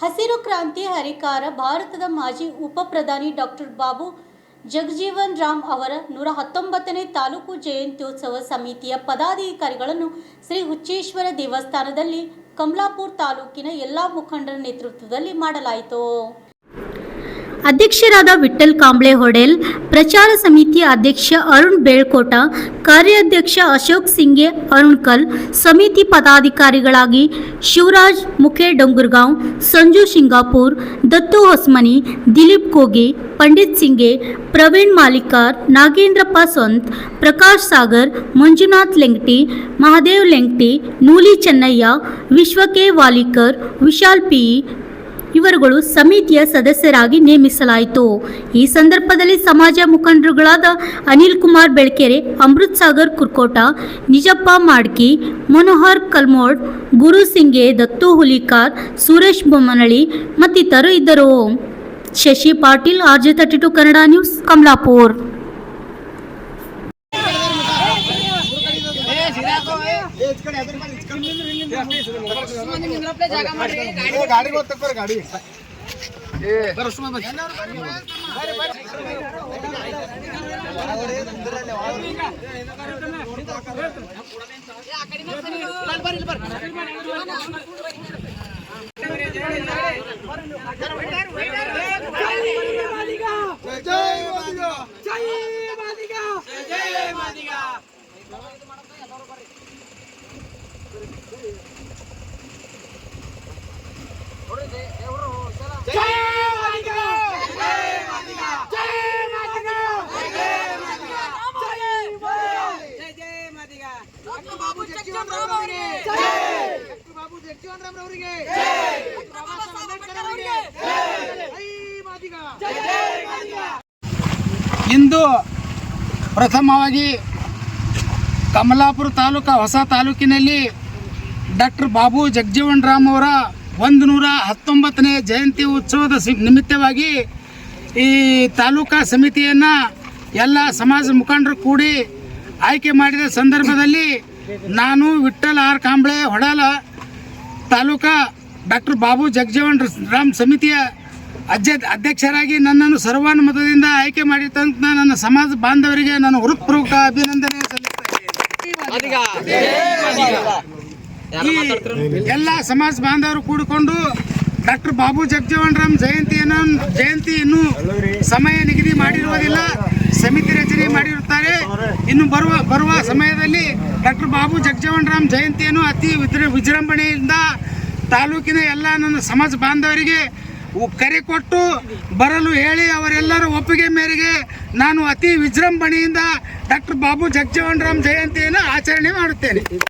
ಹಸಿರು ಕ್ರಾಂತಿ ಹರಿಕಾರ ಭಾರತದ ಮಾಜಿ ಉಪ ಪ್ರಧಾನಿ ಡಾಕ್ಟರ್ ಬಾಬು ಜಗಜೀವನ್ ರಾಮ್ ಅವರ 119ನೇ ತಾಲೂಕು ಜಯಂತ್ಯೋತ್ಸವ ಸಮಿತಿಯ ಪದಾಧಿಕಾರಿಗಳನ್ನು ಶ್ರೀ ಹುಚ್ಚೇಶ್ವರ ದೇವಸ್ಥಾನದಲ್ಲಿ ಕಮಲಾಪುರ ತಾಲೂಕಿನ ಎಲ್ಲ ಮುಖಂಡರ ನೇತೃತ್ವದಲ್ಲಿ ಮಾಡಲಾಯಿತು. ಅಧ್ಯಕ್ಷರಾದ ವಿಠ್ಠಲ್ ಕಾಂಬ್ಳೆ ಹೊಡೆಲ್, ಪ್ರಚಾರ ಸಮಿತಿ ಅಧ್ಯಕ್ಷ ಅರುಣ್ ಬೇಳ್ಕೋಟ, ಕಾರ್ಯಾಧ್ಯಕ್ಷ ಅಶೋಕ್ ಸಿಂಗೆ ಅರುಣ್ಕಲ್, ಸಮಿತಿ ಪದಾಧಿಕಾರಿಗಳಾಗಿ ಶಿವರಾಜ್ ಮುಖೆ ಡೊಂಗುರ್ಗಾಂವ್, ಸಂಜು ಶಿಂಗಾಪುರ್, ದತ್ತು ಹೊಸ್ಮನಿ, ದಿಲೀಪ್ ಕೋಗೆ, ಪಂಡಿತ್ ಸಿಂಗೆ, ಪ್ರವೀಣ್ ಮಾಲಿಕಾರ್, ನಾಗೇಂದ್ರಪ್ಪ ಸ್ವಂತ್, ಪ್ರಕಾಶ್ ಸಾಗರ್, ಮಂಜುನಾಥ್ ಲೆಂಗಟಿ, ಮಹಾದೇವ್ ಲೆಂಗಟಿ, ನೂಲಿ ಚೆನ್ನಯ್ಯ, ವಿಶ್ವಕೆ ವಾಲಿಕರ್, ವಿಶಾಲ್ ಪಿ ಇವರುಗಳು ಸಮಿತಿಯ ಸದಸ್ಯರಾಗಿ ನೇಮಿಸಲಾಯಿತು. ಈ ಸಂದರ್ಭದಲ್ಲಿ ಸಮಾಜ ಮುಖಂಡರುಗಳಾದ ಅನಿಲ್ ಕುಮಾರ್ ಬೆಳಕೆರೆ, ಅಮೃತ್ ಸಾಗರ್ ಕುರ್ಕೋಟ, ನಿಜಪ್ಪ ಮಾಡ್ಕಿ, ಮನೋಹರ್ ಕಲ್ಮೋಡ್, ಗುರು ಸಿಂಗೆ, ದತ್ತು ಹುಲಿಕಾರ್, ಸುರೇಶ್ ಬೊಮ್ಮನಳ್ಳಿ ಮತ್ತಿತರರು ಇದ್ದರು. Shashi Patil, RJ32 Kannada news, Kamalapur. ಇಂದು ಪ್ರಥಮವಾಗಿ ಕಮಲಾಪುರ ತಾಲೂಕು ಹೊಸ ತಾಲೂಕಿನಲ್ಲಿ ಡಾಕ್ಟರ್ ಬಾಬು ಜಗಜೀವನ್ ರಾಮ್ ಅವರ 119ನೇ ಜಯಂತಿ ಉತ್ಸವದ ನಿಮಿತ್ತವಾಗಿ ಈ ತಾಲೂಕಾ ಸಮಿತಿಯನ್ನು ಎಲ್ಲ ಸಮಾಜ ಮುಖಂಡರು ಕೂಡಿ ಆಯ್ಕೆ ಮಾಡಿದ ಸಂದರ್ಭದಲ್ಲಿ ನಾನು ವಿಠ್ಠಲ್ ಕಾಂಬ್ಳೆ ಹೊಡಾಲ ತಾಲೂಕಾ ಡಾಕ್ಟರ್ ಬಾಬು ಜಗಜೀವನ್ ರಾಮ್ ಸಮಿತಿಯ ಅಧ್ಯಕ್ಷರಾಗಿ ನನ್ನನ್ನು ಸರ್ವಾನುಮತದಿಂದ ಆಯ್ಕೆ ಮಾಡಿರ್ತಂತ ನನ್ನ ಸಮಾಜ ಬಾಂಧವರಿಗೆ ನಾನು ಹೃತ್ಪೂರ್ವಕ ಅಭಿನಂದನೆ ಸಲ್ಲಿಸುತ್ತೇನೆ. ಈ ಎಲ್ಲ ಸಮಾಜ ಬಾಂಧವರು ಕೂಡಿಕೊಂಡು ಡಾಕ್ಟರ್ ಬಾಬು ಜಗಜೀವನ್ ರಾಮ್ ಜಯಂತಿ ಇನ್ನೂ ಸಮಯ ನಿಗದಿ ಮಾಡಿರುವುದಿಲ್ಲ, ಸಮಿತಿ ರಚನೆ ಮಾಡಿರುತ್ತಾರೆ. ಇನ್ನು ಬರುವ ಸಮಯದಲ್ಲಿ ಡಾಕ್ಟರ್ ಬಾಬು ಜಗಜೀವನ್ ರಾಮ್ ಜಯಂತಿಯನ್ನು ಅತಿ ವಿಜೃಂಭಣೆಯಿಂದ ತಾಲೂಕಿನ ಎಲ್ಲ ನನ್ನ ಸಮಾಜ ಬಾಂಧವರಿಗೆ ಕರೆ ಕೊಟ್ಟು ಬರಲು ಹೇಳಿ ಅವರೆಲ್ಲರ ಒಪ್ಪಿಗೆ ಮೇರೆಗೆ ನಾನು ಅತಿ ವಿಜೃಂಭಣೆಯಿಂದ ಡಾಕ್ಟರ್ ಬಾಬು ಜಗಜೀವನ್ ರಾಮ್ ಜಯಂತಿಯನ್ನು ಆಚರಣೆ ಮಾಡುತ್ತೇನೆ.